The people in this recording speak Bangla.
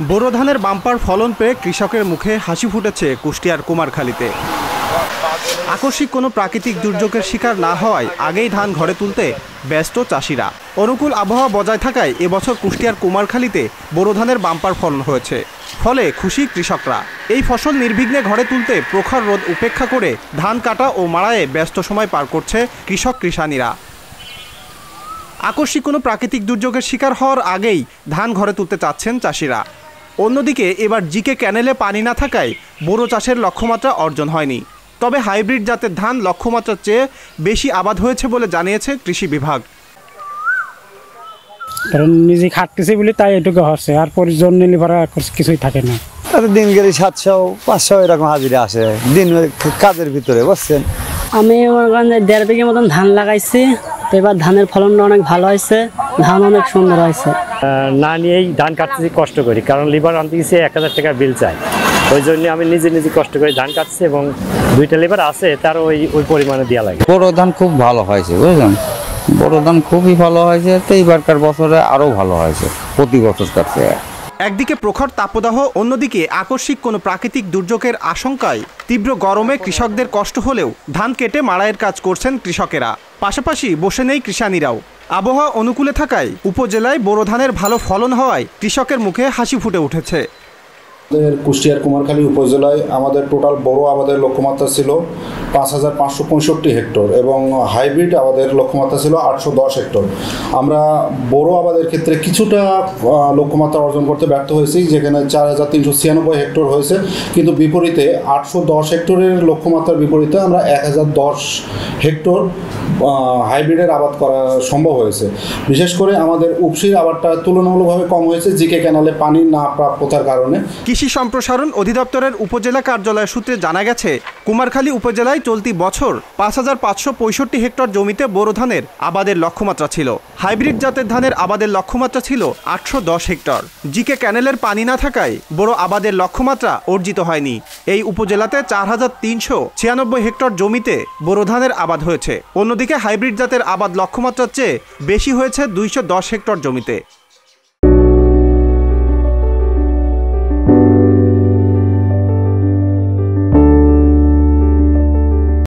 বোরো ধানের বাম্পার ফলন পেয়ে কৃষকের মুখে হাসি ফুটেছে কুষ্টিয়ার কুমারখালীতে। আকস্মিক কোনো প্রাকৃতিক দুর্যোগের শিকার না হওয়ায় আগেই ধান ঘরে তুলতে ব্যস্ত চাষিরা। অনুকূল আবহাওয়া বজায় থাকায় এবছর কুষ্টিয়ার কুমারখালীতে বোরো ধানের বাম্পার ফলন হয়েছে, ফলে খুশি কৃষকরা। এই ফসল নির্বিঘ্নে ঘরে তুলতে প্রখর রোদ উপেক্ষা করে ধান কাটা ও মাড়াইয়ে ব্যস্ত সময় পার করছে কৃষক কৃষানীরা। আকস্মিক কোনো প্রাকৃতিক দুর্যোগের শিকার হওয়ার আগেই ধান ঘরে তুলতে চাচ্ছেন চাষিরা। অন্যদিকে এবার জিকে ক্যানেলে পানি না থাকায় বোরো চাষের লক্ষ্যমাত্রা অর্জন হয়নি, তবে হাইব্রিড জাতের ধান লক্ষ্যমাত্রার চেয়ে বেশি আবাদ হয়েছে বলে জানিয়েছে কৃষি বিভাগ। নিজে খাটতেছে বলে তাই এটুকু হচ্ছে, আর পরিজন নিলে কিছুই থাকে না। দিন গেলে 700-500 এরকম হাজিরা আসে দিন কাজের ভিতরে, বুঝছেন। আমি 1.5 বিঘা মতন ধান লাগাইছি, তো এবার ধানের ফলনটা অনেক ভালো হয়েছে, ধান অনেক সুন্দর হয়েছে। না নিয়েই ধান কাটতেছি, কষ্ট করি, কারণ লিভার আনতে গেছে 1000 টাকা বিল চাই। ওই জন্য আমি নিজে কষ্ট করে ধান কাটছি এবং 2টা লিভার আছে, তার ওই পরিমাণে দেওয়া লাগে। বড় ধান খুব ভালো হয়েছে, বুঝলেন, বড় ধান খুবই ভালো হয়েছে। তো এইবারকার বছরে আরো ভালো হয়েছে প্রতি বছর কাছে। একদিকে প্রখর তাপদাহ, অন্যদিকে আকস্মিক কোনো প্রাকৃতিক দুর্যোগের আশঙ্কায় তীব্র গরমে কৃষকদের কষ্ট হলেও ধান কেটে মাড়াইয়ের কাজ করছেন কৃষকেরা। পাশাপাশি বসে নেই কৃষানীরাও। আবহাওয়া অনুকূলে থাকায় উপজেলায় বোরো ধানের ভালো ফলন হওয়ায় কৃষকের মুখে হাসি ফুটে উঠেছে। কুষ্টিয়ার কুমারখালী উপজেলায় আমাদের টোটাল বড় আবাদের লক্ষ্যমাত্রা ছিল 5565 হেক্টর এবং হাইব্রিড আবাদের লক্ষ্যমাত্রা ছিল 810 হেক্টর। আমরা বড় আবাদের ক্ষেত্রে কিছুটা লক্ষ্যমাত্রা অর্জন করতে ব্যর্থ হয়েছি, যেখানে 4396 হেক্টর হয়েছে, কিন্তু বিপরীতে 810 হেক্টরের লক্ষ্যমাত্রার বিপরীতে আমরা 1010 হেক্টর হাইব্রিডের আবাদ করা সম্ভব হয়েছে। বিশেষ করে আমাদের উপসির আবাদটা তুলনামূলকভাবে কম হয়েছে জিকে ক্যানালে পানি না প্রাপ্যতার কারণে। কৃষি সম্প্রসারণ অধিদপ্তরের উপজেলা কার্যালয় সূত্রে জানা গেছে, কুমারখালী উপজেলায় চলতি বছর 5565 হেক্টর জমিতে বোরো ধানের আবাদের লক্ষ্যমাত্রা ছিল। হাইব্রিড জাতের ধানের আবাদের লক্ষ্যমাত্রা ছিল 810 হেক্টর। জিকে ক্যানেলের পানি না থাকায় বোরো আবাদের লক্ষ্যমাত্রা অর্জিত হয়নি। এই উপজেলাতে 4396 হেক্টর জমিতে বোরো ধানের আবাদ হয়েছে। অন্যদিকে হাইব্রিড জাতের আবাদ লক্ষ্যমাত্রার চেয়ে বেশি হয়েছে 210 হেক্টর জমিতে।